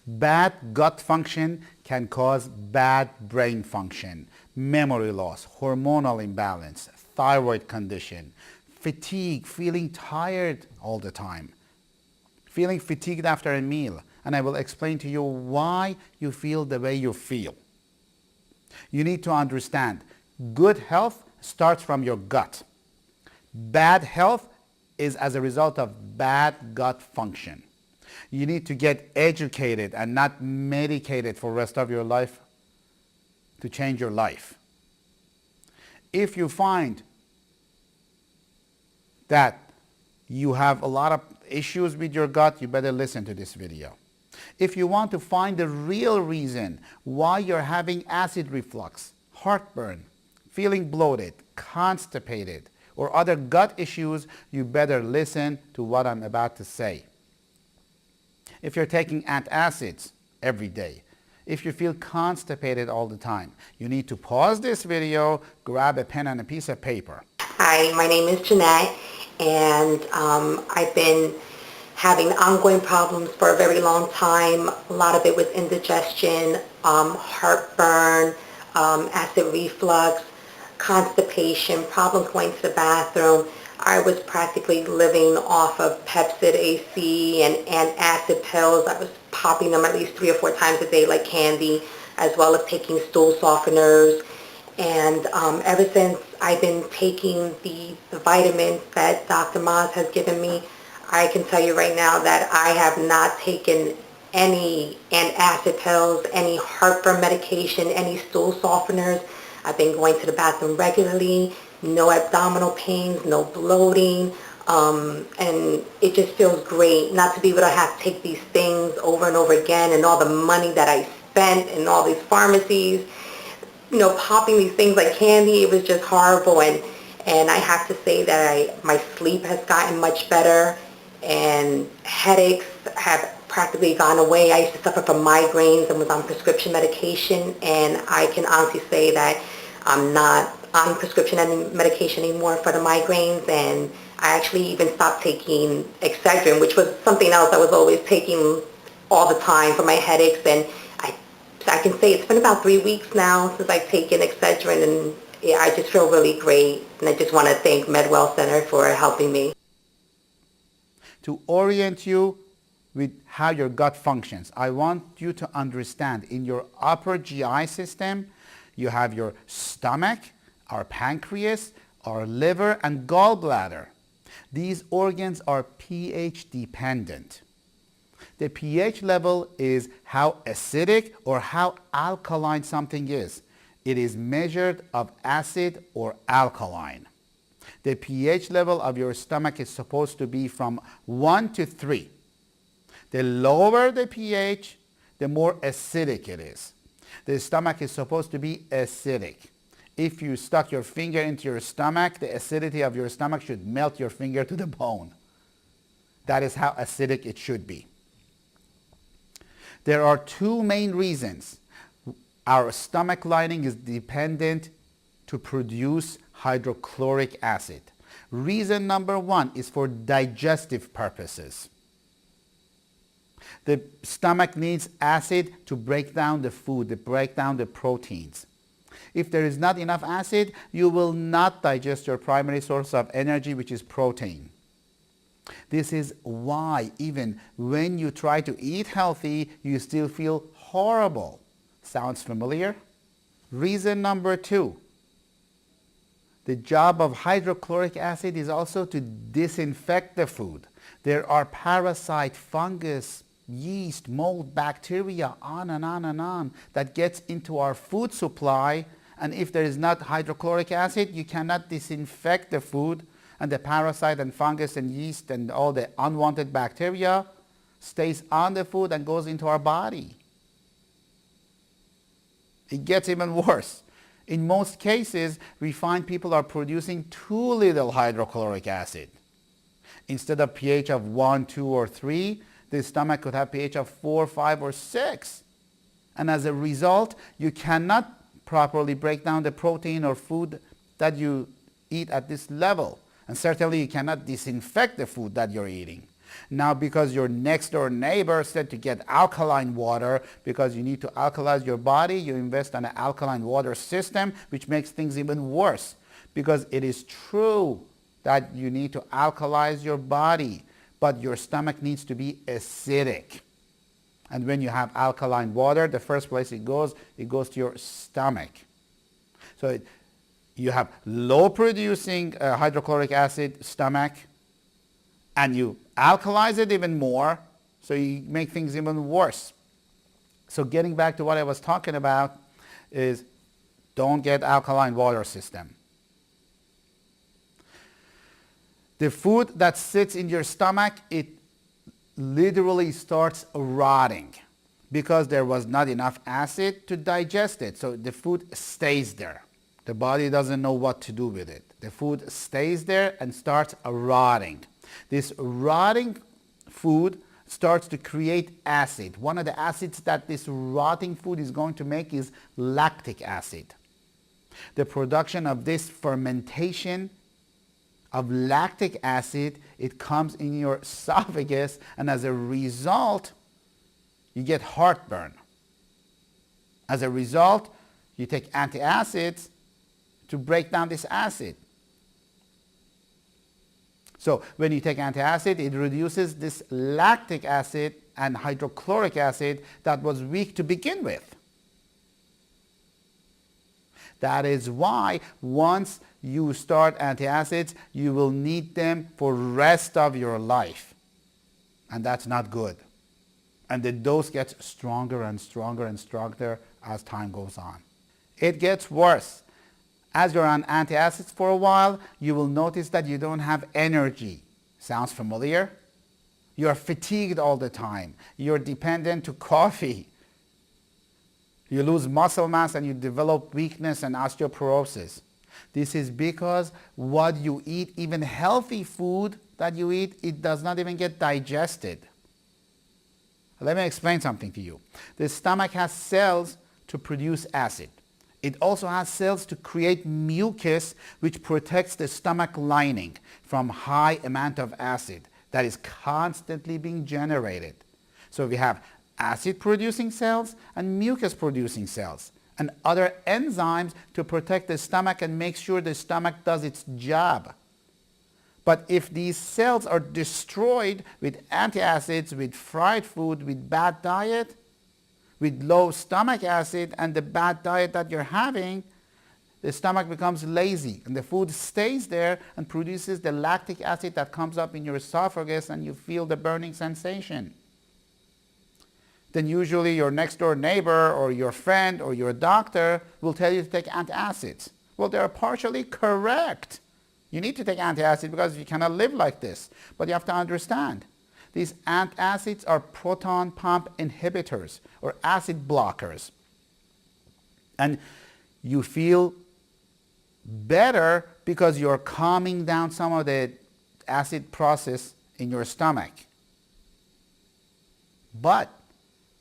Bad gut function can cause bad brain function, memory loss, hormonal imbalance, thyroid condition, fatigue, feeling tired all the time, feeling fatigued after a meal. And I will explain to you why you feel the way you feel. You need to understand, good health starts from your gut. Bad health is as a result of bad gut function. You need to get educated and not medicated for the rest of your life to change your life. If you find that you have a lot of issues with your gut, you better listen to this video. If you want to find the real reason why you're having acid reflux, heartburn, feeling bloated, constipated, or other gut issues, you better listen to what I'm about to say. If you're taking antacids every day, if you feel constipated all the time, you need to pause this video, grab a pen and a piece of paper. Hi, my name is Jeanette, and I've been having ongoing problems for a very long time. A lot of it was indigestion, heartburn, acid reflux, constipation, problems going to the bathroom. I was practically living off of Pepsid AC and acid pills. I was popping them at least 3 or 4 times a day like candy, as well as taking stool softeners. And ever since I've been taking the vitamins that Dr. Maz has given me, I can tell you right now that I have not taken any antacid pills, any heartburn medication, any stool softeners. I've been going to the bathroom regularly, no abdominal pains, no bloating, and it just feels great not to be able to have to take these things over and over again, and all the money that I spent in all these pharmacies, you know, popping these things like candy. It was just horrible, and I have to say that my sleep has gotten much better, and headaches have practically gone away. I used to suffer from migraines and was on prescription medication, and I can honestly say that I'm not on prescription medication anymore for the migraines, and I actually even stopped taking Excedrin, which was something else I was always taking all the time for my headaches, and I can say it's been about 3 weeks now since I've taken Excedrin, and yeah, I just feel really great, and I just want to thank Medwell Center for helping me. To orient you with how your gut functions, I want you to understand in your upper GI system, you have your stomach, our pancreas, our liver, and gallbladder. These organs are pH dependent. The pH level is how acidic or how alkaline something is. It is measured of acid or alkaline. The pH level of your stomach is supposed to be from 1 to 3. The lower the pH, the more acidic it is. The stomach is supposed to be acidic. If you stuck your finger into your stomach, the acidity of your stomach should melt your finger to the bone. That is how acidic it should be. There are 2 main reasons our stomach lining is dependent to produce hydrochloric acid. Reason number 1 is for digestive purposes. The stomach needs acid to break down the food, to break down the proteins. If there is not enough acid, you will not digest your primary source of energy, which is protein. This is why even when you try to eat healthy, you still feel horrible. Sounds familiar? Reason number 2. The job of hydrochloric acid is also to disinfect the food. There are parasite, fungus, yeast, mold, bacteria, on and on and on, that gets into our food supply, and if there is not hydrochloric acid, you cannot disinfect the food, and the parasite and fungus and yeast and all the unwanted bacteria stays on the food and goes into our body. It gets even worse. In most cases, we find people are producing too little hydrochloric acid. Instead of pH of 1, 2, or 3, the stomach could have pH of 4, 5, or 6. And as a result, you cannot properly break down the protein or food that you eat at this level. And certainly you cannot disinfect the food that you're eating. Now because your next door neighbor said to get alkaline water because you need to alkalize your body, you invest in an alkaline water system, which makes things even worse. Because it is true that you need to alkalize your body, but your stomach needs to be acidic. And when you have alkaline water, the first place it goes to your stomach. So you have low producing hydrochloric acid stomach, and you alkalize it even more, so you make things even worse. So getting back to what I was talking about is don't get alkaline water system. The food that sits in your stomach, it literally starts rotting because there was not enough acid to digest it. So the food stays there. The body doesn't know what to do with it. The food stays there and starts rotting. This rotting food starts to create acid. One of the acids that this rotting food is going to make is lactic acid. The production of this fermentation of lactic acid, it comes in your esophagus, and as a result, you get heartburn. As a result, you take antacids to break down this acid. So when you take antacid, it reduces this lactic acid and hydrochloric acid that was weak to begin with. That is why once you start antacids, you will need them for the rest of your life. And that's not good. And the dose gets stronger and stronger and stronger as time goes on. It gets worse. As you're on antacids for a while, you will notice that you don't have energy. Sounds familiar? You're fatigued all the time. You're dependent to coffee. You lose muscle mass and you develop weakness and osteoporosis. This is because what you eat, even healthy food that you eat, it does not even get digested. Let me explain something to you. The stomach has cells to produce acid. It also has cells to create mucus, which protects the stomach lining from high amount of acid that is constantly being generated. So we have acid producing cells and mucus producing cells and other enzymes to protect the stomach and make sure the stomach does its job. But if these cells are destroyed with antacids, with fried food, with bad diet, with low stomach acid and the bad diet that you're having, the stomach becomes lazy and the food stays there and produces the lactic acid that comes up in your esophagus and you feel the burning sensation. Then usually your next door neighbor or your friend or your doctor will tell you to take antacids. Well, they're partially correct. You need to take antacids because you cannot live like this. But you have to understand, these antacids are proton pump inhibitors or acid blockers. And you feel better because you're calming down some of the acid process in your stomach. But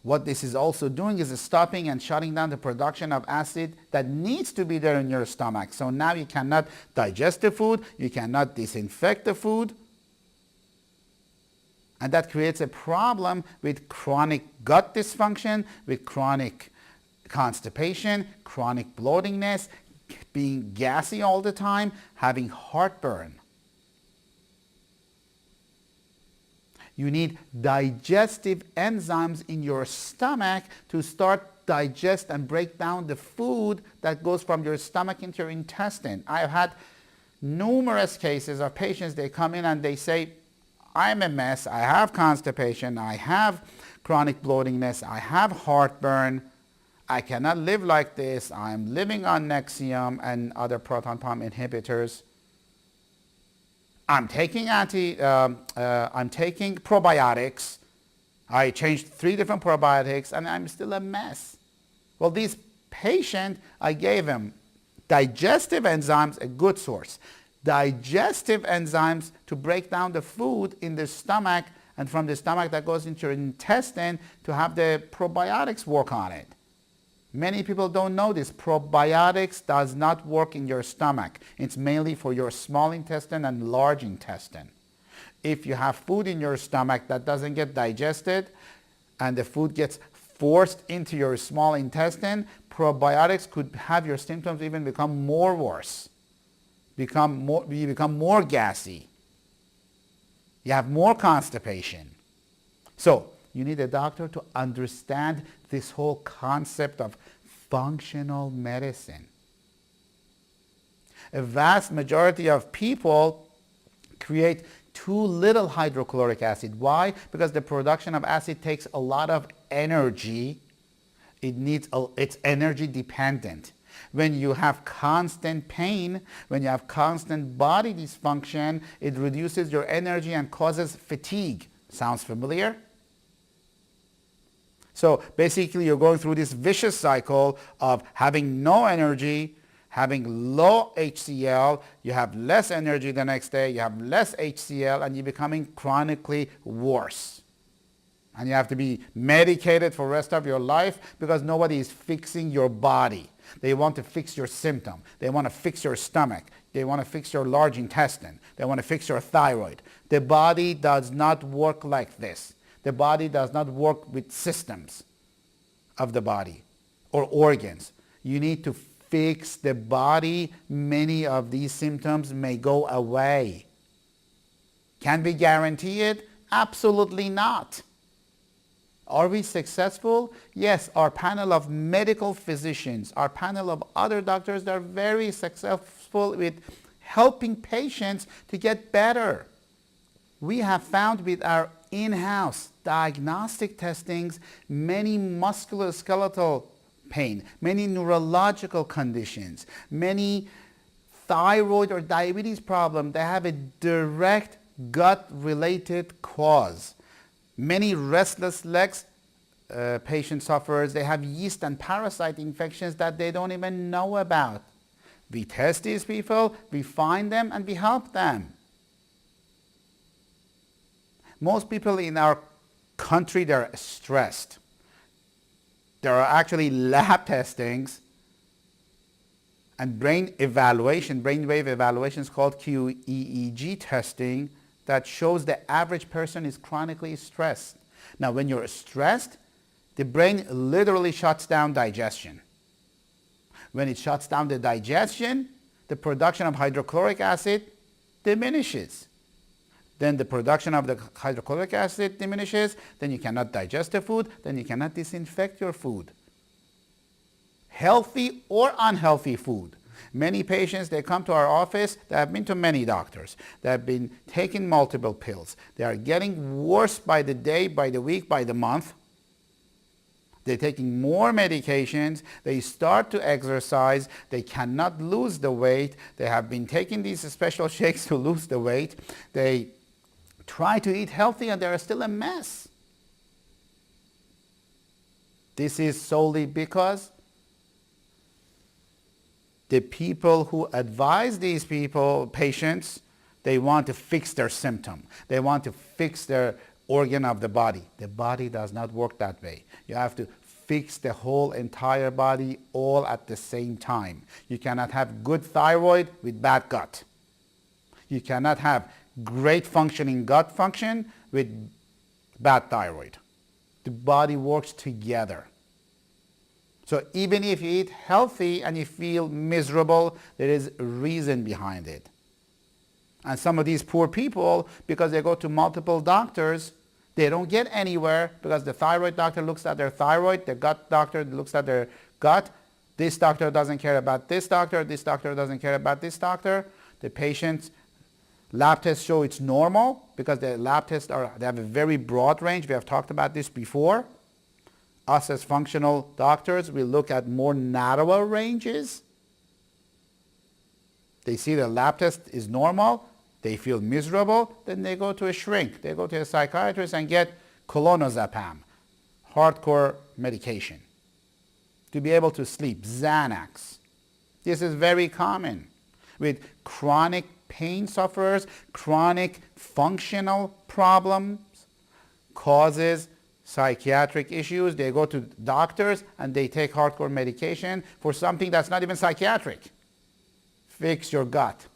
what this is also doing is stopping and shutting down the production of acid that needs to be there in your stomach. So now you cannot digest the food, you cannot disinfect the food. And that creates a problem with chronic gut dysfunction, with chronic constipation, chronic bloatingness, being gassy all the time, having heartburn. You need digestive enzymes in your stomach to start digest and break down the food that goes from your stomach into your intestine. I've had numerous cases of patients, they come in and they say, I'm a mess, I have constipation, I have chronic bloatingness, I have heartburn, I cannot live like this, I'm living on Nexium and other proton pump inhibitors. I'm taking probiotics. I changed 3 different probiotics and I'm still a mess. Well, these patients, I gave them digestive enzymes, a good source. Digestive enzymes to break down the food in the stomach and from the stomach that goes into your intestine to have the probiotics work on it. Many people don't know this. Probiotics does not work in your stomach. It's mainly for your small intestine and large intestine. If you have food in your stomach that doesn't get digested and the food gets forced into your small intestine, probiotics could have your symptoms even become more worse. You become more gassy. You have more constipation. So you need a doctor to understand this whole concept of functional medicine. A vast majority of people create too little hydrochloric acid. Why? Because the production of acid takes a lot of energy. It's energy dependent. When you have constant pain, when you have constant body dysfunction, it reduces your energy and causes fatigue. Sounds familiar? So basically you're going through this vicious cycle of having no energy, having low HCl, you have less energy the next day, you have less HCl, and you're becoming chronically worse. And you have to be medicated for the rest of your life because nobody is fixing your body. They want to fix your symptom. They want to fix your stomach. They want to fix your large intestine. They want to fix your thyroid. The body does not work like this. The body does not work with systems of the body or organs. You need to fix the body. Many of these symptoms may go away. Can we guarantee it? Absolutely not. Are we successful? Yes, our panel of medical physicians, our panel of other doctors, they're very successful with helping patients to get better. We have found with our in-house diagnostic testings many musculoskeletal pain, many neurological conditions, many thyroid or diabetes problems that have a direct gut-related cause. Many restless legs patient sufferers, they have yeast and parasite infections that they don't even know about. We test these people, we find them, and we help them. Most people in our country, they're stressed. There are actually lab testings and brainwave evaluations called QEEG testing that shows the average person is chronically stressed. Now, when you're stressed, the brain literally shuts down digestion. When it shuts down the digestion, the production of hydrochloric acid diminishes. Then the production of the hydrochloric acid diminishes, then you cannot digest the food, then you cannot disinfect your food. Healthy or unhealthy food. Many patients, they come to our office, they have been to many doctors. They have been taking multiple pills. They are getting worse by the day, by the week, by the month. They're taking more medications. They start to exercise. They cannot lose the weight. They have been taking these special shakes to lose the weight. They try to eat healthy and they're still a mess. This is solely because the people who advise these patients, they want to fix their symptom. They want to fix their organ of the body. The body does not work that way. You have to fix the whole entire body all at the same time. You cannot have good thyroid with bad gut. You cannot have great functioning gut function with bad thyroid. The body works together. So even if you eat healthy and you feel miserable, there is a reason behind it. And some of these poor people, because they go to multiple doctors, they don't get anywhere because the thyroid doctor looks at their thyroid, the gut doctor looks at their gut. This doctor doesn't care about this doctor doesn't care about this doctor. The patient's lab tests show it's normal because the lab tests they have a very broad range. We have talked about this before. Us as functional doctors, we look at more narrower ranges. They see the lab test is normal, they feel miserable, then they go to a shrink. They go to a psychiatrist and get clonazepam, hardcore medication, to be able to sleep, Xanax. This is very common with chronic pain sufferers, chronic functional problems, causes psychiatric issues. They go to doctors and they take hardcore medication for something that's not even psychiatric. Fix your gut.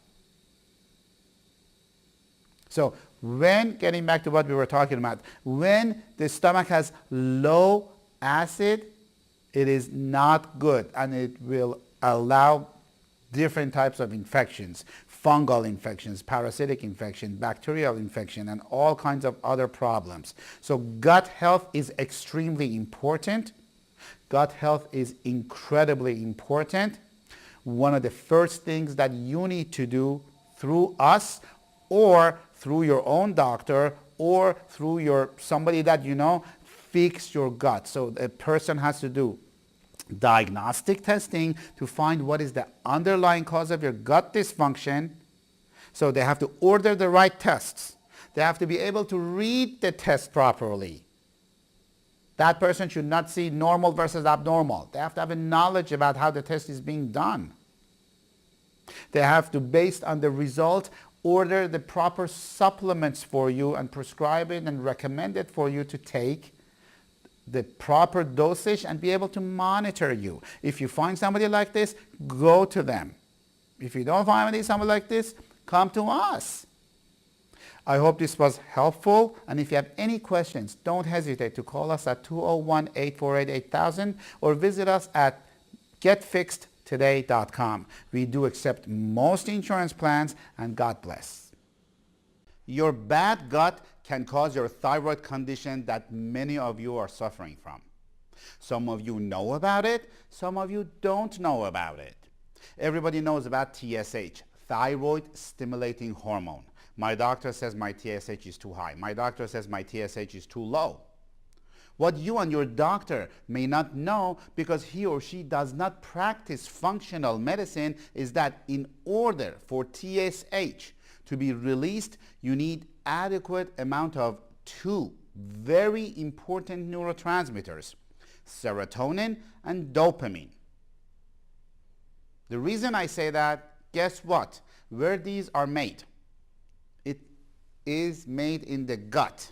So when, getting back to what we were talking about, when the stomach has low acid, it is not good, and it will allow different types of infections, fungal infections, parasitic infection, bacterial infection, and all kinds of other problems. So gut health is extremely important. Gut health is incredibly important. One of the first things that you need to do through us or through your own doctor or through somebody that you know, fix your gut. So a person has to do diagnostic testing to find what is the underlying cause of your gut dysfunction. So they have to order the right tests. They have to be able to read the test properly. That person should not see normal versus abnormal. They have to have a knowledge about how the test is being done. They have to, based on the result, order the proper supplements for you and prescribe it and recommend it for you to take the proper dosage and be able to monitor you. If you find somebody like this, go to them. If you don't find somebody like this, come to us. I hope this was helpful, and if you have any questions, don't hesitate to call us at 201-848-8000 or visit us at getfixedtoday.com. We do accept most insurance plans, and God bless. Your bad gut can cause your thyroid condition that many of you are suffering from. Some of you know about it, some of you don't know about it. Everybody knows about TSH, thyroid stimulating hormone. My doctor says my TSH is too high. My doctor says my TSH is too low. What you and your doctor may not know, because he or she does not practice functional medicine, is that in order for TSH to be released, you need adequate amount of two very important neurotransmitters, serotonin and dopamine. The reason I say that, guess what? Where these are made? It is made in the gut.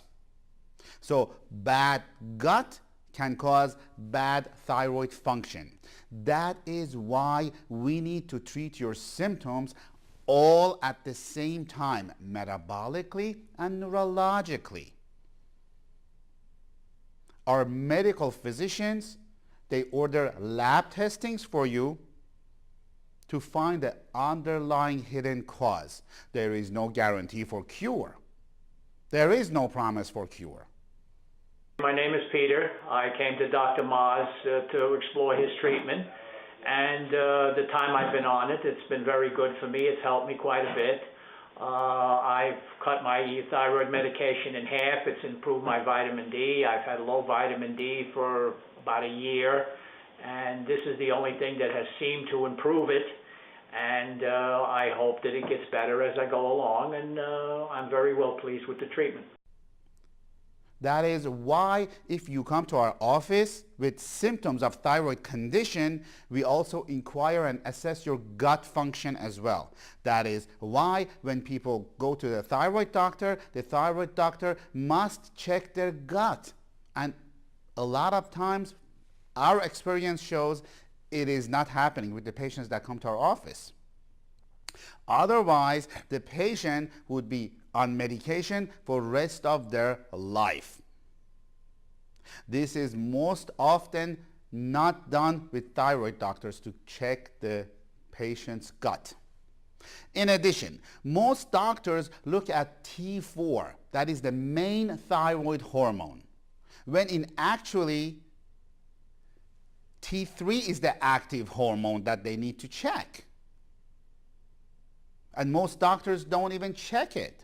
So bad gut can cause bad thyroid function. That is why we need to treat your symptoms all at the same time, metabolically and neurologically. Our medical physicians, they order lab testings for you to find the underlying hidden cause. There is no guarantee for cure. There is no promise for cure. My name is Peter. I came to Dr. Maz to explore his treatment, and the time I've been on it, it's been very good for me. It's helped me quite a bit. I've cut my thyroid medication in half. It's improved my vitamin D. I've had low vitamin D for about a year, and this is the only thing that has seemed to improve it. And I hope that it gets better as I go along, and I'm very well pleased with the treatment. That is why if you come to our office with symptoms of thyroid condition, we also inquire and assess your gut function as well. That is why when people go to the thyroid doctor must check their gut. And a lot of times our experience shows it is not happening with the patients that come to our office. Otherwise, the patient would be on medication for the rest of their life. This is most often not done with thyroid doctors to check the patient's gut. In addition, most doctors look at T4, that is the main thyroid hormone, when in actually T3 is the active hormone that they need to check. And most doctors don't even check it.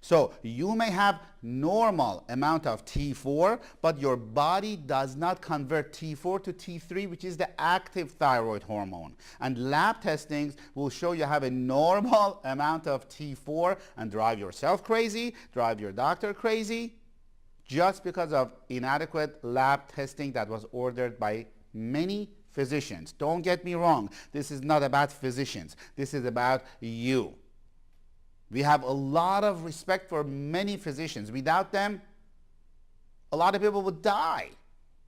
So you may have normal amount of T4, but your body does not convert T4 to T3, which is the active thyroid hormone. And lab testings will show you have a normal amount of T4 and drive yourself crazy, drive your doctor crazy, just because of inadequate lab testing that was ordered by many physicians. Don't get me wrong. This is not about physicians. This is about you. We have a lot of respect for many physicians. Without them, a lot of people would die.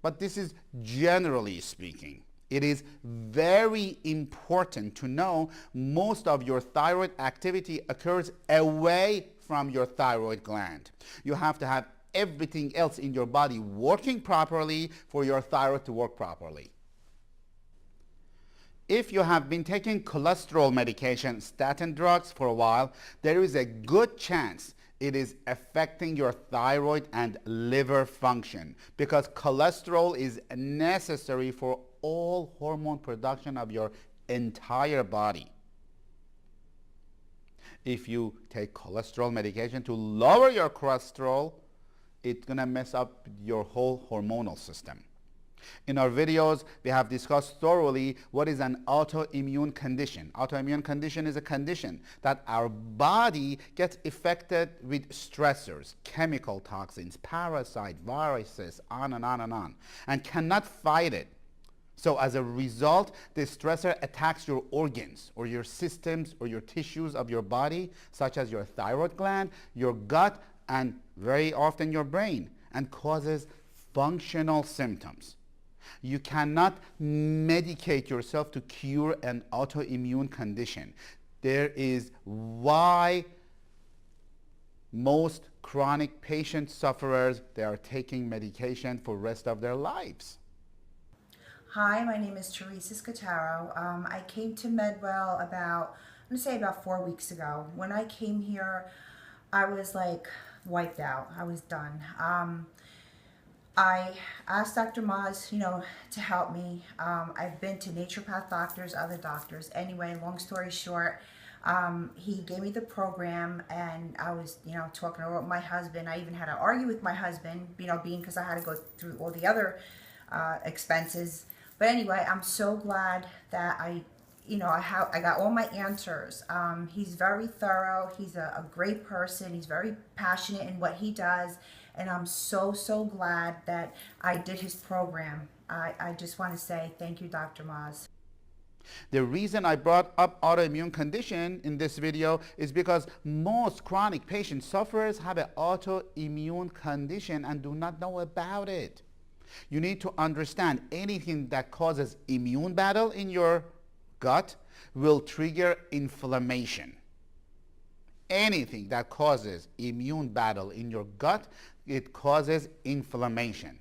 But this is generally speaking. It is very important to know most of your thyroid activity occurs away from your thyroid gland. You have to have everything else in your body working properly for your thyroid to work properly. If you have been taking cholesterol medication, statin drugs for a while, there is a good chance it is affecting your thyroid and liver function, because cholesterol is necessary for all hormone production of your entire body. If you take cholesterol medication to lower your cholesterol, it's going to mess up your whole hormonal system. In our videos, we have discussed thoroughly what is an autoimmune condition. Autoimmune condition is a condition that our body gets affected with stressors, chemical toxins, parasites, viruses, on and on and on, and cannot fight it. So as a result, the stressor attacks your organs or your systems or your tissues of your body, such as your thyroid gland, your gut, and very often your brain, and causes functional symptoms. You cannot medicate yourself to cure an autoimmune condition. There is why most chronic patient sufferers, they are taking medication for the rest of their lives. Hi, my name is Teresa Scataro. I came to Medwell about 4 weeks ago. When I came here, I was like wiped out. I was done. I asked Dr. Maz, to help me. I've been to naturopath doctors, other doctors. Anyway, long story short, he gave me the program, and I was, talking over with my husband. I even had to argue with my husband, being because I had to go through all the other expenses. But anyway, I'm so glad that I got all my answers. He's very thorough. He's a great person. He's very passionate in what he does. And I'm so, so glad that I did his program. I just want to say thank you, Dr. Maz. The reason I brought up autoimmune condition in this video is because most chronic patient sufferers have an autoimmune condition and do not know about it. You need to understand anything that causes immune battle in your gut will trigger inflammation. Anything that causes immune battle in your gut, it causes inflammation.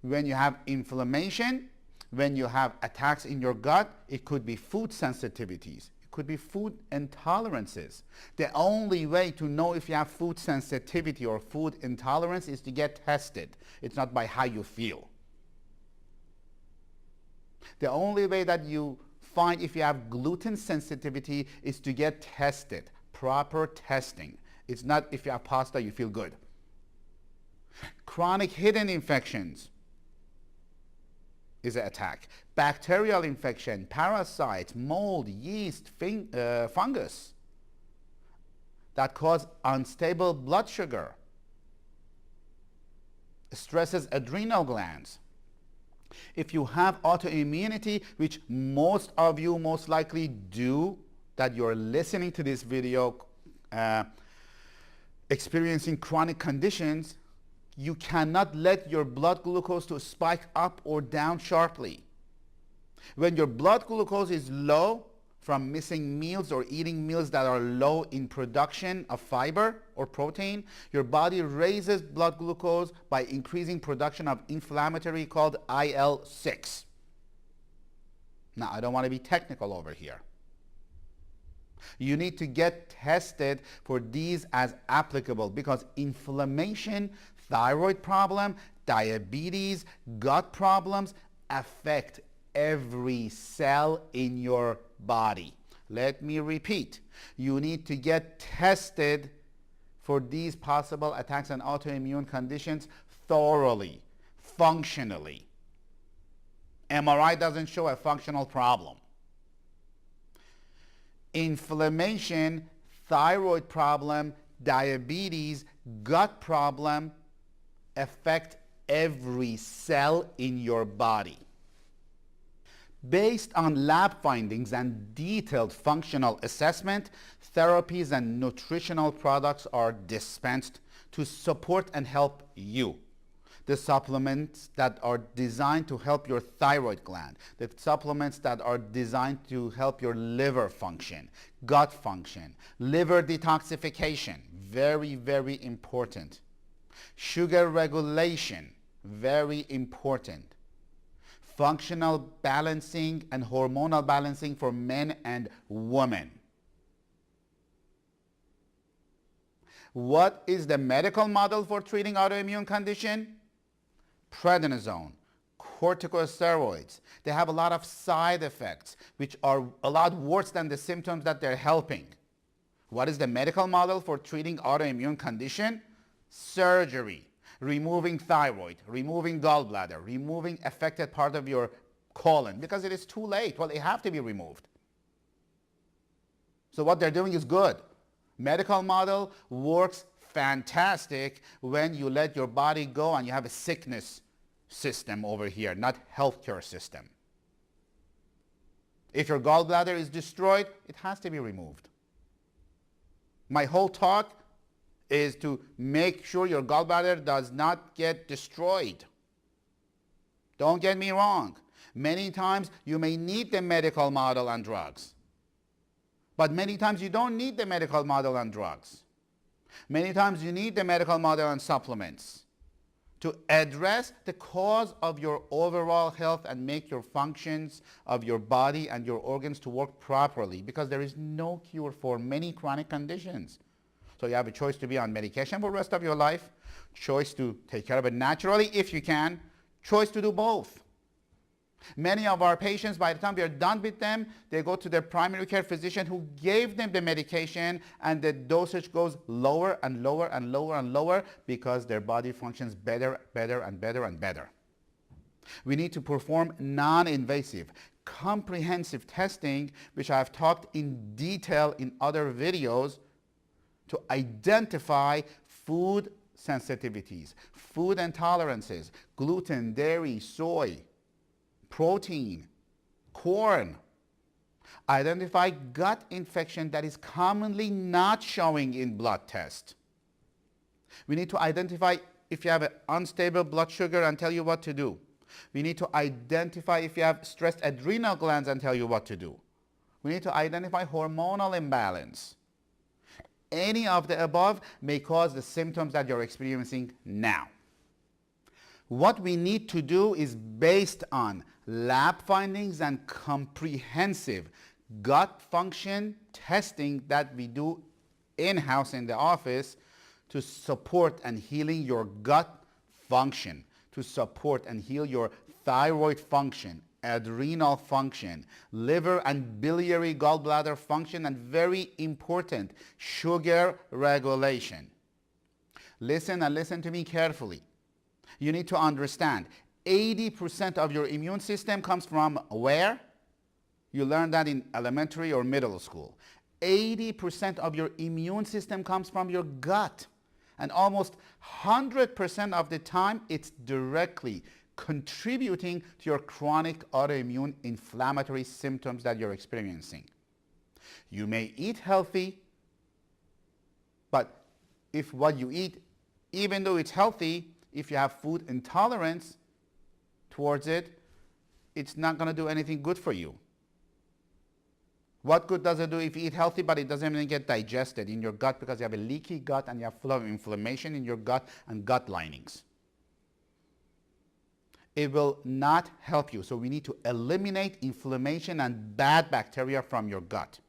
When you have inflammation, when you have attacks in your gut, it could be food sensitivities. It could be food intolerances. The only way to know if you have food sensitivity or food intolerance is to get tested. It's not by how you feel. The only way that you find if you have gluten sensitivity is to get tested. Proper testing. It's not if you have pasta, you feel good. Chronic hidden infections is an attack. Bacterial infection, parasites, mold, yeast, fungus that cause unstable blood sugar, stresses adrenal glands. If you have autoimmunity, which most of you most likely do, that you're listening to this video experiencing chronic conditions, you cannot let your blood glucose to spike up or down sharply. When your blood glucose is low from missing meals or eating meals that are low in production of fiber or protein, your body raises blood glucose by increasing production of inflammatory called IL-6. Now, I don't want to be technical over here. You need to get tested for these as applicable, because inflammation, thyroid problem, diabetes, gut problems affect every cell in your body. Let me repeat. You need to get tested for these possible attacks and autoimmune conditions thoroughly, functionally. MRI doesn't show a functional problem. Inflammation, thyroid problem, diabetes, gut problem affect every cell in your body. Based on lab findings and detailed functional assessment, therapies and nutritional products are dispensed to support and help you. the supplements that are designed to help your thyroid gland, the supplements that are designed to help your liver function, gut function, liver detoxification, very, very important. Sugar regulation, very important. Functional balancing and hormonal balancing for men and women. What is the medical model for treating autoimmune condition? Prednisone, corticosteroids. They have a lot of side effects which are a lot worse than the symptoms that they're helping. What is the medical model for treating autoimmune condition? Surgery, removing thyroid, removing gallbladder, removing affected part of your colon because it is too late. Well, they have to be removed. So what they're doing is good. Medical model works fantastic when you let your body go and you have a sickness system over here, not healthcare system. If your gallbladder is destroyed, it has to be removed. My whole talk is to make sure your gallbladder does not get destroyed. Don't get me wrong. Many times you may need the medical model and drugs. But many times you don't need the medical model and drugs. Many times you need the medical model and supplements to address the cause of your overall health and make your functions of your body and your organs to work properly, because there is no cure for many chronic conditions. So you have a choice to be on medication for the rest of your life, choice to take care of it naturally if you can, choice to do both. Many of our patients, by the time we are done with them, they go to their primary care physician who gave them the medication, and the dosage goes lower and lower and lower and lower because their body functions better, better, and better and better. We need to perform non-invasive, comprehensive testing, which I have talked in detail in other videos, to identify food sensitivities, food intolerances, gluten, dairy, soy, protein, corn. Identify gut infection that is commonly not showing in blood test. We need to identify if you have an unstable blood sugar and tell you what to do. We need to identify if you have stressed adrenal glands and tell you what to do. We need to identify hormonal imbalance. Any of the above may cause the symptoms that you're experiencing now. What we need to do is based on lab findings and comprehensive gut function testing that we do in-house in the office to support and healing your gut function, to support and heal your thyroid function, adrenal function, liver and biliary gallbladder function, and very important, sugar regulation. Listen and listen to me carefully. You need to understand 80% of your immune system comes from where? You learned that in elementary or middle school. 80% of your immune system comes from your gut. And almost 100% of the time, it's directly contributing to your chronic autoimmune inflammatory symptoms that you're experiencing. You may eat healthy, but if what you eat, even though it's healthy, if you have food intolerance towards it, it's not going to do anything good for you. What good does it do if you eat healthy but it doesn't even get digested in your gut because you have a leaky gut and you have full of inflammation in your gut and gut linings? It will not help you. So we need to eliminate inflammation and bad bacteria from your gut.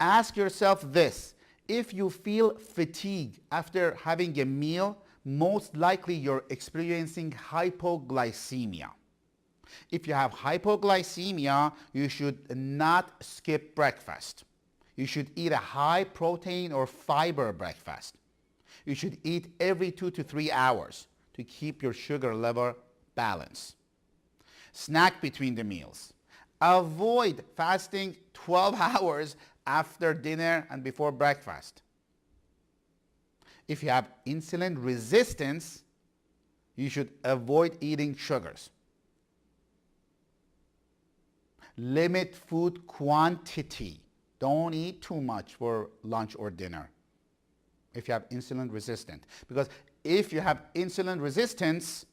Ask yourself this: if you feel fatigue after having a meal, most likely you're experiencing hypoglycemia. If you have hypoglycemia, you should not skip breakfast. You should eat a high protein or fiber breakfast. You should eat every 2 to 3 hours to keep your sugar level balanced. Snack between the meals. Avoid fasting 12 hours after dinner and before breakfast. If you have insulin resistance, you should avoid eating sugars. Limit food quantity. Don't eat too much for lunch or dinner if you have insulin resistant. Because if you have insulin resistance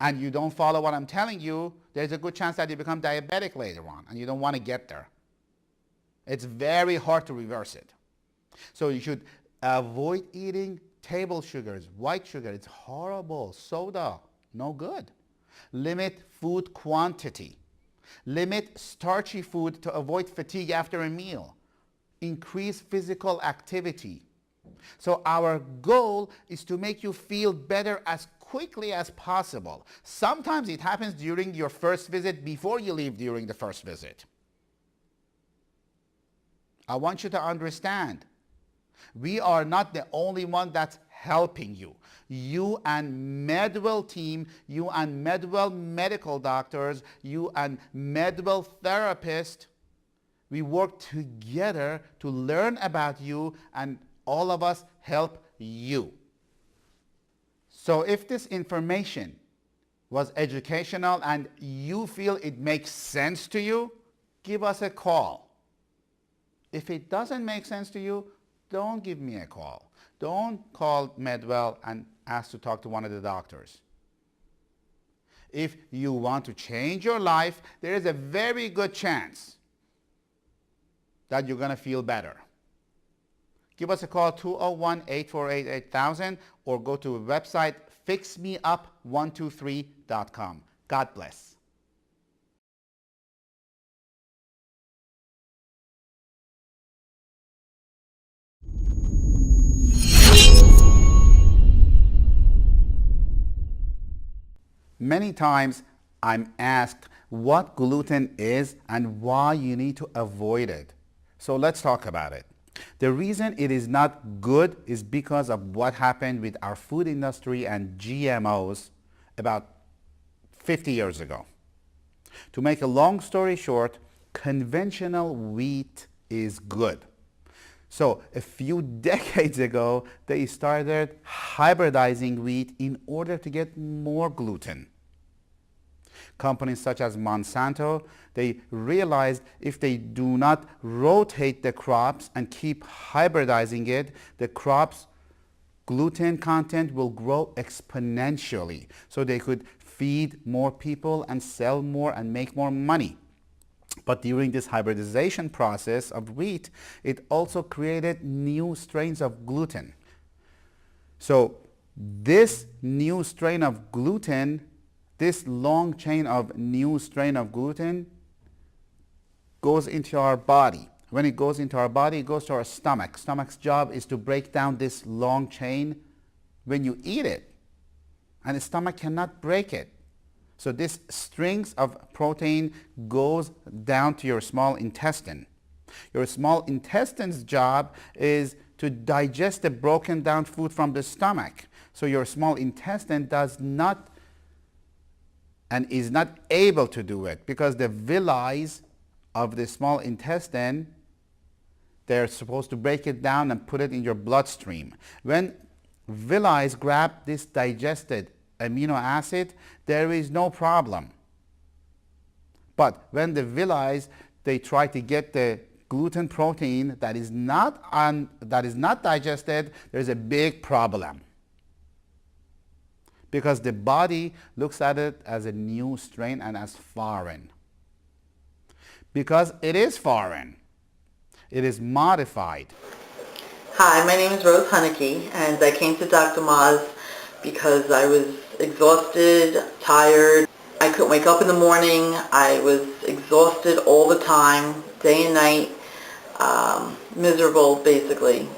and you don't follow what I'm telling you, there's a good chance that you become diabetic later on, and you don't want to get there. It's very hard to reverse it. So you should avoid eating table sugars, white sugar. It's horrible. Soda, no good. Limit food quantity. Limit starchy food to avoid fatigue after a meal. Increase physical activity. So our goal is to make you feel better as quickly as possible. Sometimes it happens during your first visit, before you leave during the first visit. I want you to understand, we are not the only one that's helping you. You and Medwell team, you and Medwell medical doctors, you and Medwell therapists, we work together to learn about you, and all of us help you. So if this information was educational and you feel it makes sense to you, give us a call. If it doesn't make sense to you, don't give me a call. Don't call Medwell and ask to talk to one of the doctors. If you want to change your life, there is a very good chance that you're going to feel better. Give us a call, 201-848-8000, or go to the website fixmeup123.com. God bless. Many times I'm asked what gluten is and why you need to avoid it. So let's talk about it. The reason it is not good is because of what happened with our food industry and GMOs about 50 years ago. To make a long story short, conventional wheat is good. So a few decades ago, they started hybridizing wheat in order to get more gluten. Companies such as Monsanto, they realized if they do not rotate the crops and keep hybridizing it, the crop's gluten content will grow exponentially. So they could feed more people and sell more and make more money. But during this hybridization process of wheat, it also created new strains of gluten. So this new strain of gluten, this long chain of new strain of gluten goes into our body. When it goes into our body, it goes to our stomach. Stomach's job is to break down this long chain when you eat it. And the stomach cannot break it. So this strings of protein goes down to your small intestine. Your small intestine's job is to digest the broken down food from the stomach. So your small intestine does not and is not able to do it because the villi of the small intestine, they're supposed to break it down and put it in your bloodstream. When villi grab this digested amino acid, there is no problem. But when the villi, they try to get the gluten protein that is not digested, there's a big problem. Because the body looks at it as a new strain and as foreign. Because it is foreign. It is modified. Hi, my name is Rose Hunnicky, and I came to Dr. Maz because I was exhausted, tired. I couldn't wake up in the morning. I was exhausted all the time, day and night, miserable basically.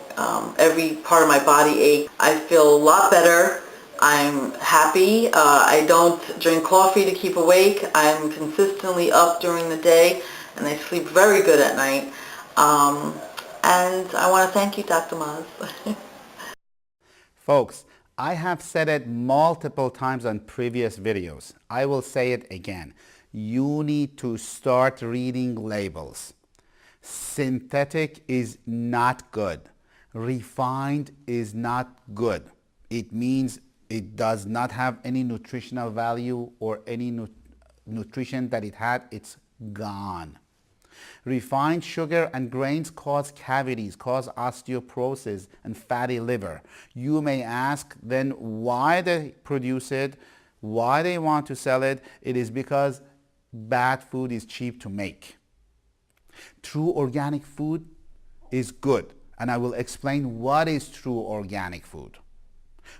Every part of my body ached. I feel a lot better. I'm happy. I don't drink coffee to keep awake. I'm consistently up during the day, and I sleep very good at night. And I want to thank you, Dr. Maz. Folks, I have said it multiple times on previous videos. I will say it again. You need to start reading labels. Synthetic is not good. Refined is not good. It means it does not have any nutritional value or any nutrition that it had, it's gone. Refined sugar and grains cause cavities, cause osteoporosis and fatty liver. You may ask then why they produce it, why they want to sell it. It is because bad food is cheap to make. True organic food is good, and I will explain what is true organic food.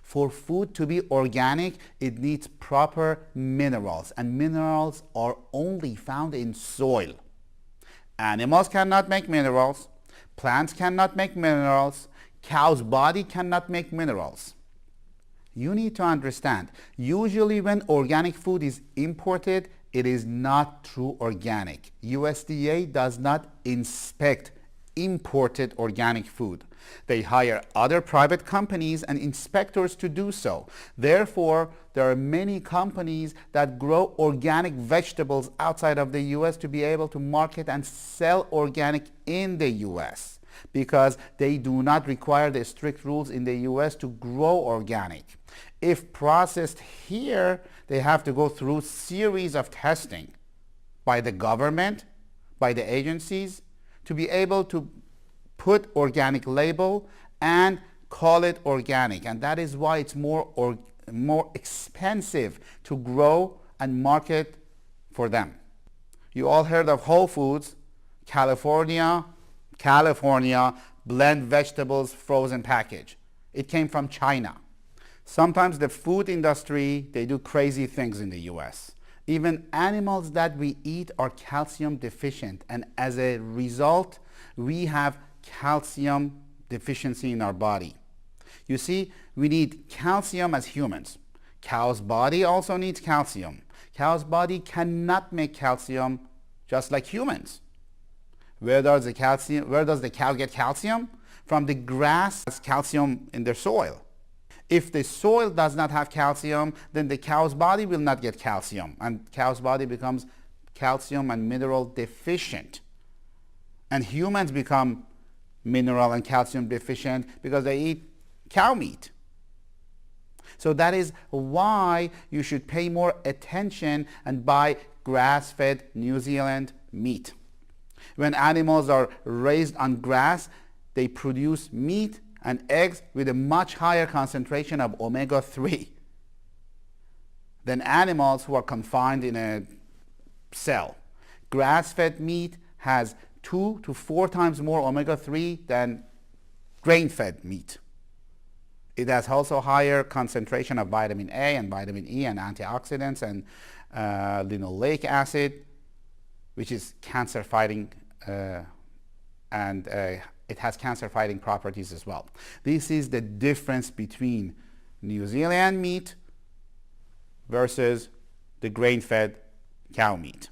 For food to be organic, it needs proper minerals, and minerals are only found in soil. Animals cannot make minerals, plants cannot make minerals, cow's body cannot make minerals. You need to understand, usually when organic food is imported, it is not true organic. USDA does not inspect imported organic food. They hire other private companies and inspectors to do so. Therefore, there are many companies that grow organic vegetables outside of the US to be able to market and sell organic in the US, because they do not require the strict rules in the US to grow organic. If processed here, they have to go through a series of testing by the government, by the agencies, to be able to put organic label and call it organic. And that is why it's more expensive to grow and market for them. You all heard of Whole Foods, California, blend vegetables frozen package. It came from China. Sometimes the food industry, they do crazy things in the US. Even animals that we eat are calcium deficient, and as a result, we have calcium deficiency in our body. You see, we need calcium as humans. Cow's body also needs calcium. Cow's body cannot make calcium just like humans. Where does the cow get calcium? From the grass has calcium in their soil. If the soil does not have calcium, then the cow's body will not get calcium, and cow's body becomes calcium and mineral deficient. And humans become mineral and calcium deficient because they eat cow meat. So that is why you should pay more attention and buy grass-fed New Zealand meat. When animals are raised on grass, they produce meat and eggs with a much higher concentration of omega-3 than animals who are confined in a cell. Grass-fed meat has 2 to 4 times more omega-3 than grain-fed meat. It has also higher concentration of vitamin A and vitamin E and antioxidants and linoleic acid, which is cancer-fighting, and it has cancer-fighting properties as well. This is the difference between New Zealand meat versus the grain-fed cow meat.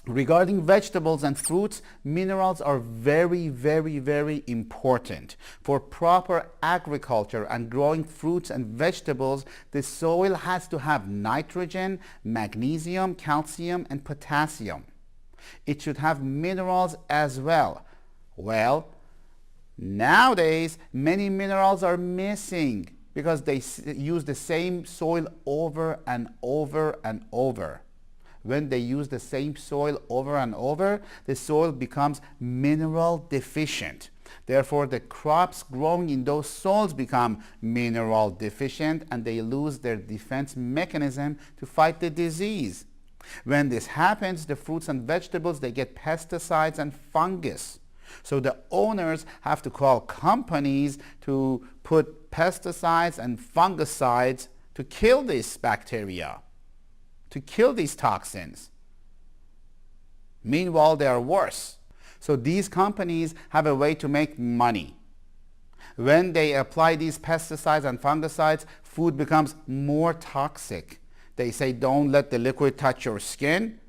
Regarding vegetables and fruits, minerals are very, very, very important. For proper agriculture and growing fruits and vegetables, the soil has to have nitrogen, magnesium, calcium, and potassium. It should have minerals as well. Well, nowadays, many minerals are missing because they use the same soil over and over and over. When they use the same soil over and over, the soil becomes mineral deficient. Therefore, the crops growing in those soils become mineral deficient, and they lose their defense mechanism to fight the disease. When this happens, the fruits and vegetables, they get pesticides and fungus. So the owners have to call companies to put pesticides and fungicides to kill this bacteria, to kill these toxins. Meanwhile, they are worse. So these companies have a way to make money. When they apply these pesticides and fungicides, food becomes more toxic. They say, don't let the liquid touch your skin,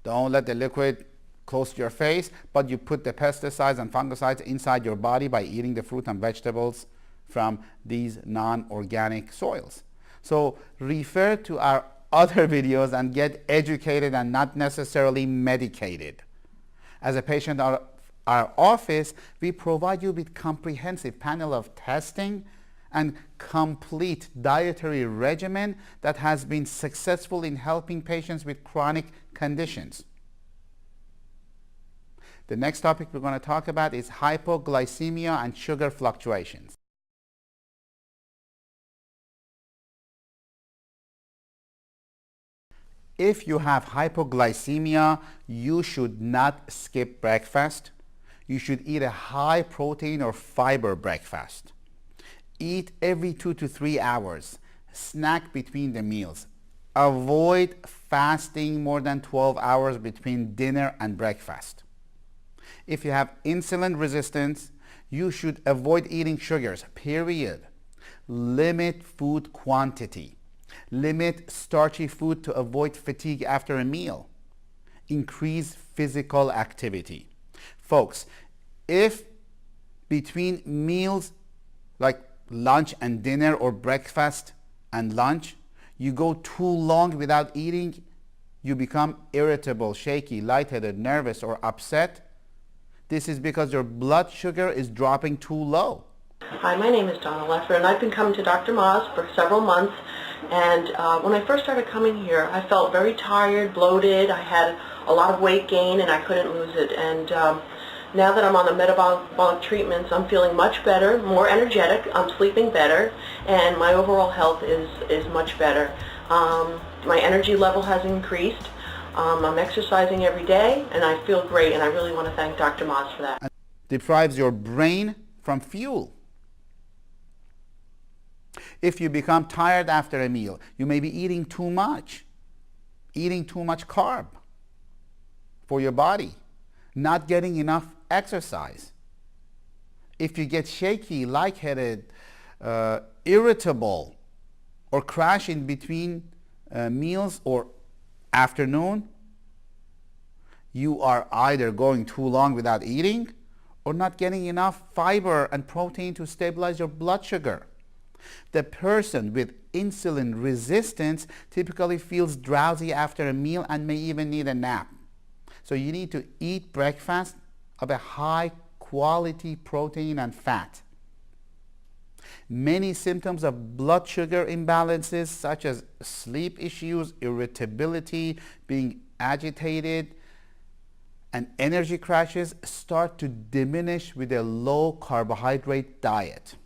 don't let the liquid close to your face, but you put the pesticides and fungicides inside your body by eating the fruit and vegetables from these non-organic soils. So refer to our other videos and get educated and not necessarily medicated. As a patient at our office, we provide you with comprehensive panel of testing and complete dietary regimen that has been successful in helping patients with chronic conditions. The next topic we're going to talk about is hypoglycemia and sugar fluctuations. If you have hypoglycemia, you should not skip breakfast. You should eat a high protein or fiber breakfast. Eat every 2 to 3 hours. Snack between the meals. Avoid fasting more than 12 hours between dinner and breakfast. If you have insulin resistance, you should avoid eating sugars, period. Limit food quantity. Limit starchy food to avoid fatigue after a meal. Increase physical activity. Folks, if between meals like lunch and dinner or breakfast and lunch, you go too long without eating, you become irritable, shaky, lightheaded, nervous, or upset. This is because your blood sugar is dropping too low. Hi, my name is Donna Leffer, and I've been coming to Dr. Moz for several months. And when I first started coming here, I felt very tired, bloated. I had a lot of weight gain, and I couldn't lose it. And now that I'm on the metabolic treatments, I'm feeling much better, more energetic. I'm sleeping better, and my overall health is much better. My energy level has increased. I'm exercising every day, and I feel great. And I really want to thank Dr. Moz for that. It deprives your brain from fuel. If you become tired after a meal, you may be eating too much carb for your body, not getting enough exercise. If you get shaky, lightheaded, irritable, or crash in between meals or afternoon, you are either going too long without eating or not getting enough fiber and protein to stabilize your blood sugar. The person with insulin resistance typically feels drowsy after a meal and may even need a nap. So you need to eat breakfast of a high quality protein and fat. Many symptoms of blood sugar imbalances such as sleep issues, irritability, being agitated, and energy crashes start to diminish with a low carbohydrate diet.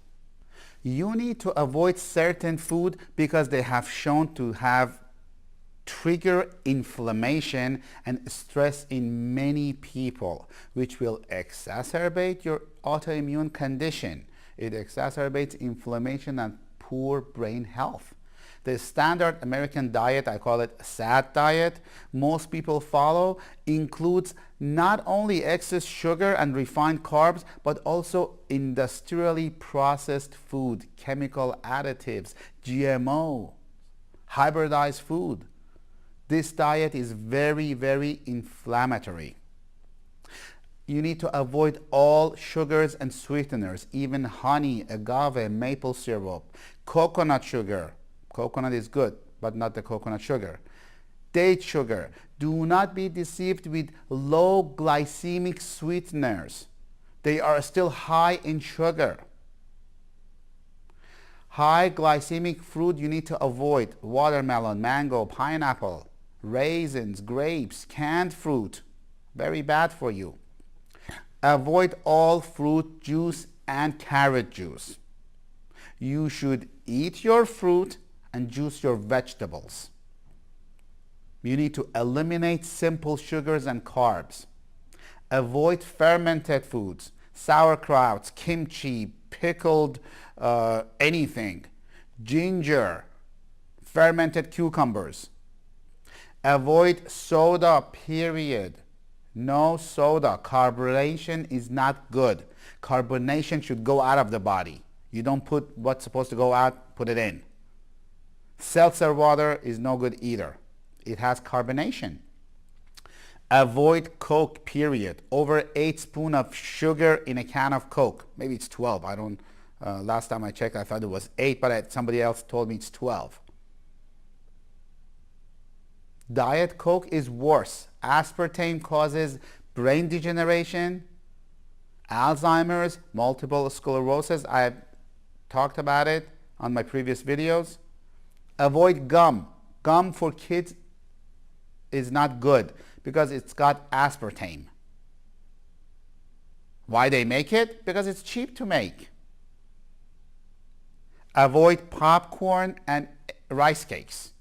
You need to avoid certain food because they have shown to have trigger inflammation and stress in many people, which will exacerbate your autoimmune condition. It exacerbates inflammation and poor brain health. The standard American diet, I call it SAD diet, most people follow, includes not only excess sugar and refined carbs, but also industrially processed food, chemical additives, GMO, hybridized food. This diet is very, very inflammatory. You need to avoid all sugars and sweeteners, even honey, agave, maple syrup, coconut sugar. Coconut is good, but not the coconut sugar. Date sugar. Do not be deceived with low glycemic sweeteners. They are still high in sugar. High glycemic fruit you need to avoid: watermelon, mango, pineapple, raisins, grapes, canned fruit. Very bad for you. Avoid all fruit juice and carrot juice. You should eat your fruit and juice your vegetables. You need to eliminate simple sugars and carbs. Avoid fermented foods, sauerkrauts, kimchi, pickled anything, ginger, fermented cucumbers. Avoid soda, period. No soda. Carbonation is not good. Carbonation should go out of the body. You don't put what's supposed to go out, put it in. Seltzer water is no good either. It has carbonation. Avoid Coke, period. Over 8 spoons of sugar in a can of Coke. Maybe it's 12. I don't. Last time I checked, I thought it was 8, but somebody else told me it's 12. Diet Coke is worse. Aspartame causes brain degeneration, Alzheimer's, multiple sclerosis. I've talked about it on my previous videos. Avoid gum. Gum for kids is not good because it's got aspartame. Why they make it? Because it's cheap to make. Avoid popcorn and rice cakes.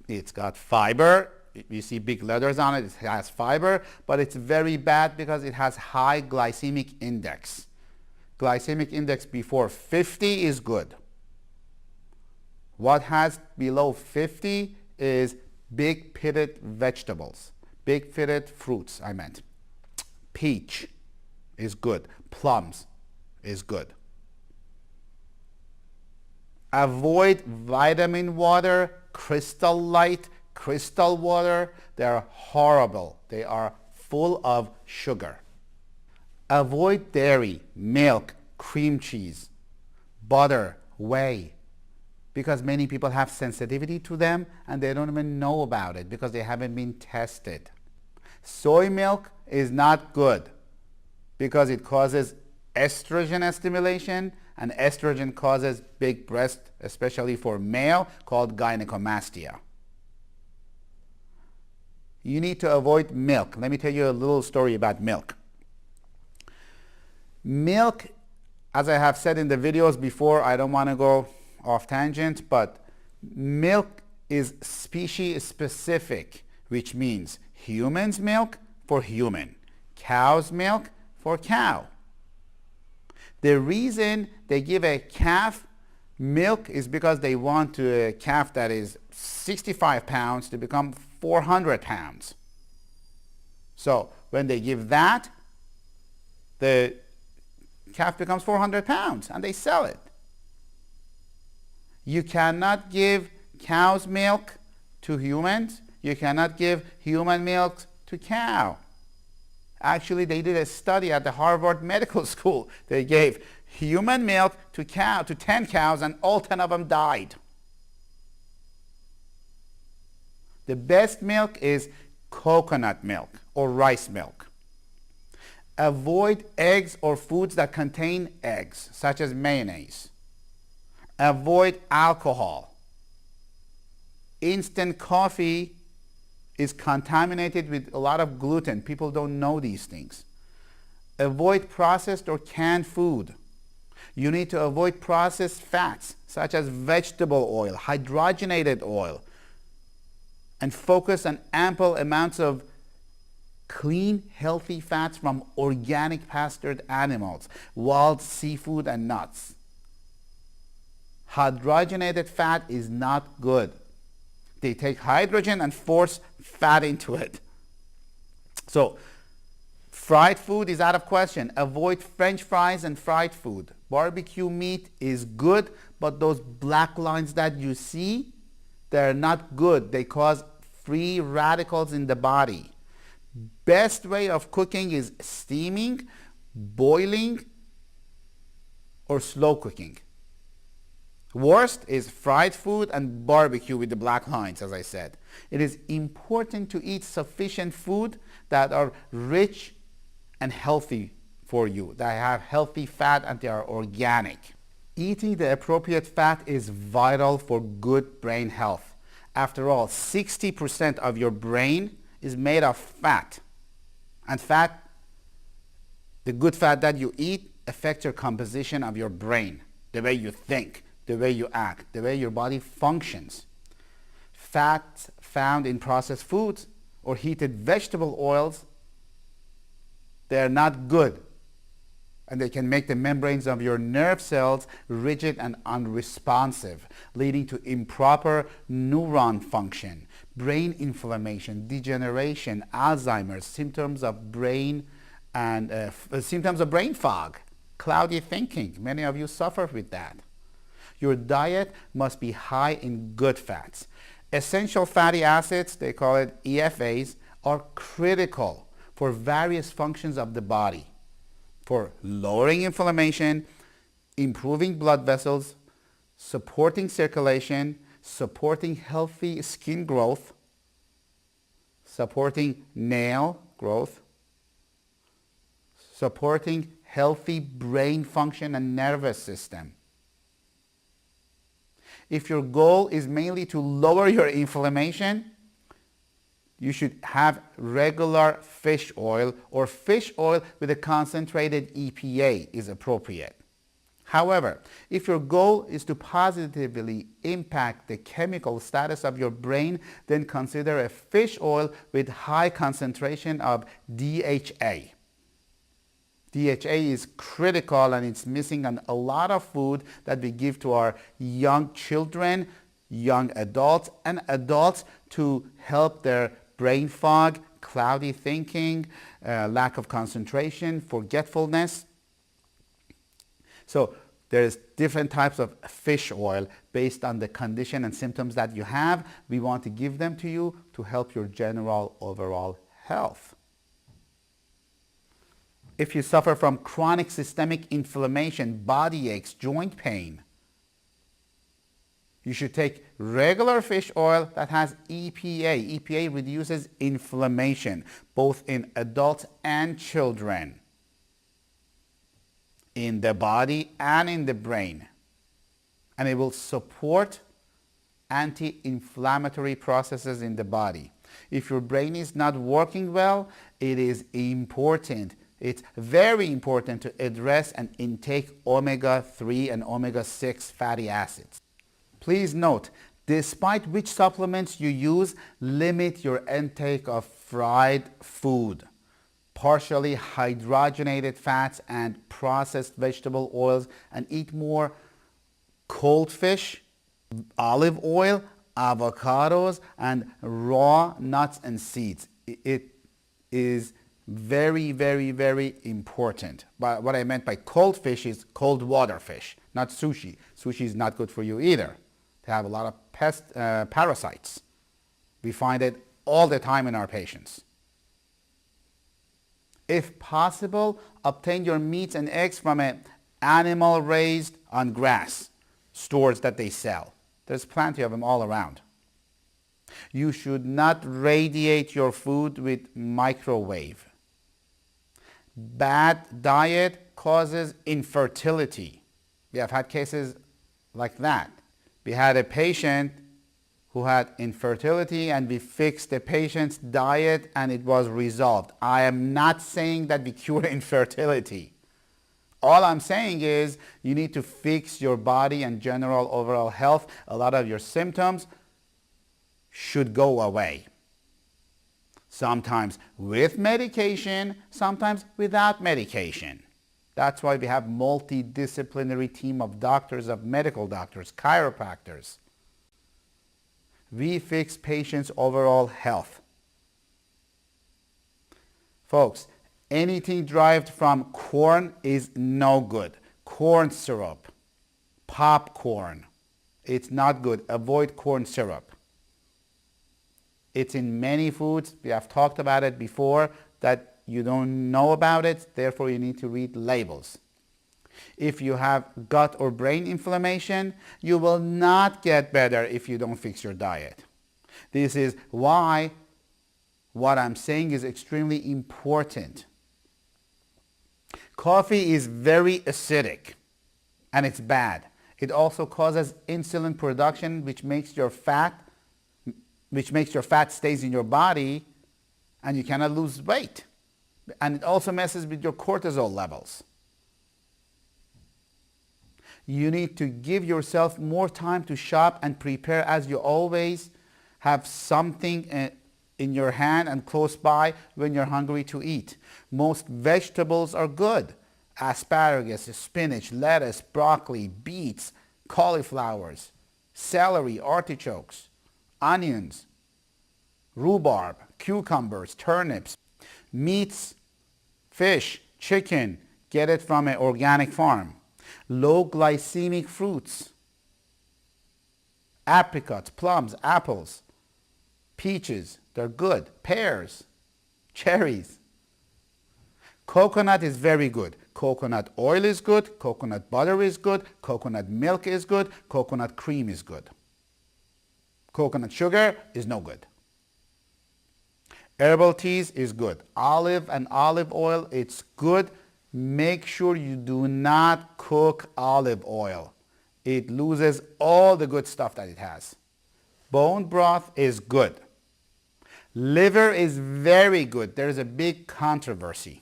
It's got fiber. You see big letters on it. It has fiber, but it's very bad because it has high glycemic index. Glycemic index before 50 is good. What has below 50 is big pitted vegetables, big pitted fruits, I meant. Peach is good. Plums is good. Avoid vitamin water, Crystal Light, crystal water. They are horrible. They are full of sugar. Avoid dairy, milk, cream cheese, butter, whey, because many people have sensitivity to them and they don't even know about it because they haven't been tested. Soy milk is not good because it causes estrogen stimulation, and estrogen causes big breast, especially for male, called gynecomastia. You need to avoid milk. Let me tell you a little story about milk. Milk, as I have said in the videos before, I don't want to go off tangent, but milk is species specific, which means human's milk for human, cow's milk for cow. The reason they give a calf milk is because they want a calf that is 65 pounds to become 400 pounds. So when they give that, the calf becomes 400 pounds and they sell it. You cannot give cow's milk to humans. You cannot give human milk to cow. Actually, they did a study at the Harvard Medical School. They gave human milk to 10 cows, and all 10 of them died. The best milk is coconut milk or rice milk. Avoid eggs or foods that contain eggs, such as mayonnaise. Avoid alcohol. Instant coffee is contaminated with a lot of gluten. People don't know these things. Avoid processed or canned food. You need to avoid processed fats, such as vegetable oil, hydrogenated oil, and focus on ample amounts of clean, healthy fats from organic pastured animals, wild seafood, and nuts. Hydrogenated fat is not good. They take hydrogen and force fat into it. So, fried food is out of question. Avoid French fries and fried food. Barbecue meat is good, but those black lines that you see, they're not good. They cause free radicals in the body. Best way of cooking is steaming, boiling, or slow cooking. Worst is fried food and barbecue with the black lines, as I said. It is important to eat sufficient food that are rich and healthy for you, that have healthy fat and they are organic. Eating the appropriate fat is vital for good brain health. After all, 60% of your brain is made of fat. And fat, the good fat that you eat, affects your composition of your brain, the way you think, the way you act, the way your body functions. Fats found in processed foods or heated vegetable oils, they're not good. And they can make the membranes of your nerve cells rigid and unresponsive, leading to improper neuron function, brain inflammation, degeneration, Alzheimer's, symptoms of brain fog, cloudy thinking. Many of you suffer with that. Your diet must be high in good fats. Essential fatty acids, they call it EFAs, are critical for various functions of the body, for lowering inflammation, improving blood vessels, supporting circulation, supporting healthy skin growth, supporting nail growth, supporting healthy brain function and nervous system. If your goal is mainly to lower your inflammation, you should have regular fish oil, or fish oil with a concentrated EPA is appropriate. However, if your goal is to positively impact the chemical status of your brain, then consider a fish oil with high concentration of DHA. DHA is critical, and it's missing on a lot of food that we give to our young children, young adults, and adults to help their brain fog, cloudy thinking, lack of concentration, forgetfulness. So there's different types of fish oil based on the condition and symptoms that you have. We want to give them to you to help your general overall health. If you suffer from chronic systemic inflammation, body aches, joint pain, you should take regular fish oil that has EPA. EPA reduces inflammation both in adults and children, in the body and in the brain. And it will support anti-inflammatory processes in the body. If your brain is not working well, it is important. It's very important to address and intake omega-3 and omega-6 fatty acids. Please note, despite which supplements you use, limit your intake of fried food, partially hydrogenated fats, and processed vegetable oils, and eat more cold fish, olive oil, avocados, and raw nuts and seeds. It is very, very, very important. But what I meant by cold fish is cold water fish, not sushi. Sushi is not good for you either. They have a lot of parasites. We find it all the time in our patients. If possible, obtain your meats and eggs from an animal raised on grass, stores that they sell. There's plenty of them all around. You should not radiate your food with microwave. Bad diet causes infertility. We have had cases like that. We had a patient who had infertility, and we fixed the patient's diet and it was resolved. I am not saying that we cure infertility. All I'm saying is you need to fix your body and general overall health. A lot of your symptoms should go away. Sometimes with medication, sometimes without medication. That's why we have multidisciplinary team of doctors, of medical doctors, chiropractors. We fix patients' overall health. Folks, anything derived from corn is no good. Corn syrup, popcorn, it's not good. Avoid corn syrup. It's in many foods. We have talked about it before, that you don't know about it, therefore you need to read labels. If you have gut or brain inflammation, you will not get better if you don't fix your diet. This is why what I'm saying is extremely important. Coffee is very acidic and it's bad. It also causes insulin production, which makes your fat stays in your body and you cannot lose weight. And it also messes with your cortisol levels. You need to give yourself more time to shop and prepare, as you always have something in your hand and close by when you're hungry to eat. Most vegetables are good. Asparagus, spinach, lettuce, broccoli, beets, cauliflowers, celery, artichokes, onions, rhubarb, cucumbers, turnips, meats, fish, chicken, get it from an organic farm. Low glycemic fruits, apricots, plums, apples, peaches, they're good. Pears, cherries. Coconut is very good. Coconut oil is good. Coconut butter is good. Coconut milk is good. Coconut cream is good. Coconut sugar is no good. Herbal teas is good. Olive and olive oil, it's good. Make sure you do not cook olive oil. It loses all the good stuff that it has. Bone broth is good. Liver is very good. There is a big controversy.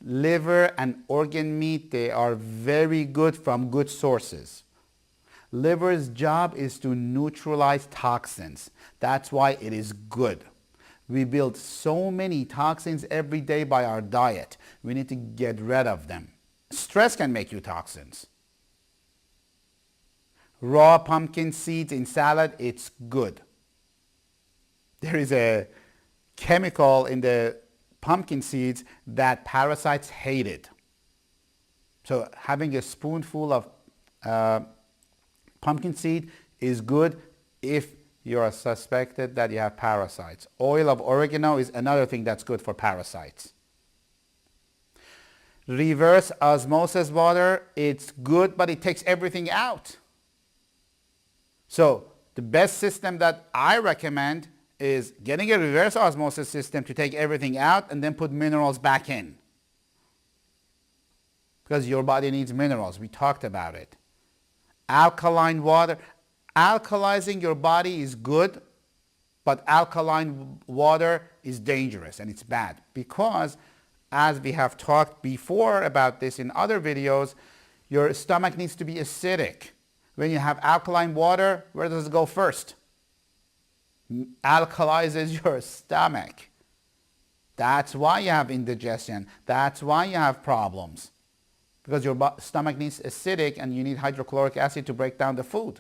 Liver and organ meat, they are very good from good sources. Liver's job is to neutralize toxins. That's why it is good. We build so many toxins every day by our diet. We need to get rid of them. Stress can make you toxins. Raw pumpkin seeds in salad, it's good. There is a chemical in the pumpkin seeds that parasites hate it. So having a spoonful of pumpkin seed is good if you are suspected that you have parasites. Oil of oregano is another thing that's good for parasites. Reverse osmosis water, it's good, but it takes everything out. So the best system that I recommend is getting a reverse osmosis system to take everything out and then put minerals back in. Because your body needs minerals. We talked about it. Alkaline water. Alkalizing your body is good, but alkaline water is dangerous and it's bad because, as we have talked before about this in other videos, your stomach needs to be acidic. When you have alkaline water, where does it go first? Alkalizes your stomach. That's why you have indigestion. That's why you have problems. Because your stomach needs acidic and you need hydrochloric acid to break down the food.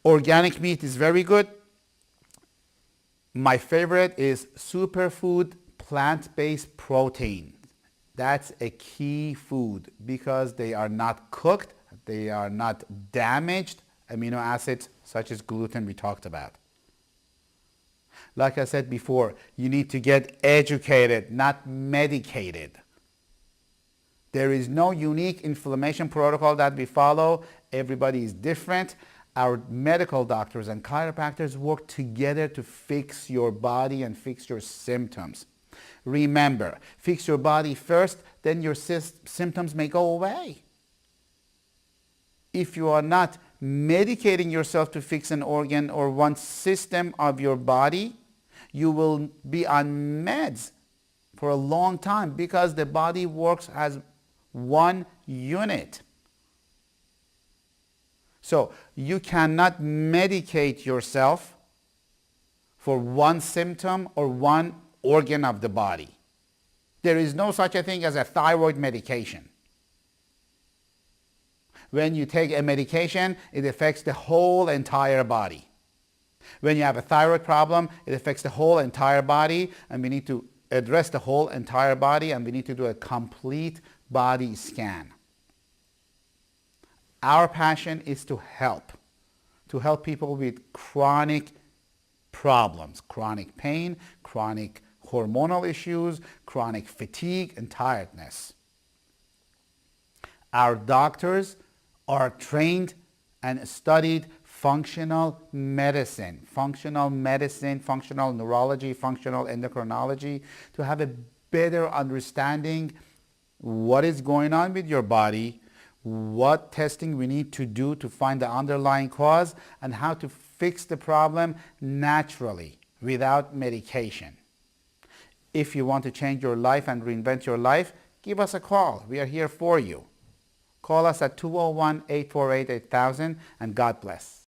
Organic meat is very good. My favorite is superfood plant-based protein. That's a key food because they are not cooked, they are not damaged amino acids such as gluten we talked about. Like I said before, you need to get educated, not medicated. There is no unique inflammation protocol that we follow. Everybody is different. Our medical doctors and chiropractors work together to fix your body and fix your symptoms. Remember, fix your body first, then your symptoms may go away. If you are not medicating yourself to fix an organ or one system of your body, you will be on meds for a long time because the body works as one unit. So you cannot medicate yourself for one symptom or one organ of the body. There is no such a thing as a thyroid medication. When you take a medication, it affects the whole entire body. When you have a thyroid problem, it affects the whole entire body, and we need to address the whole entire body, and we need to do a complete body scan. Our passion is to help people with chronic problems, chronic pain, chronic hormonal issues, chronic fatigue, and tiredness. Our doctors are trained and studied functional medicine, functional neurology, functional endocrinology, to have a better understanding what is going on with your body, what testing we need to do to find the underlying cause, and how to fix the problem naturally without medication. If you want to change your life and reinvent your life, give us a call. We are here for you. Call us at 201-848-8000 and God bless.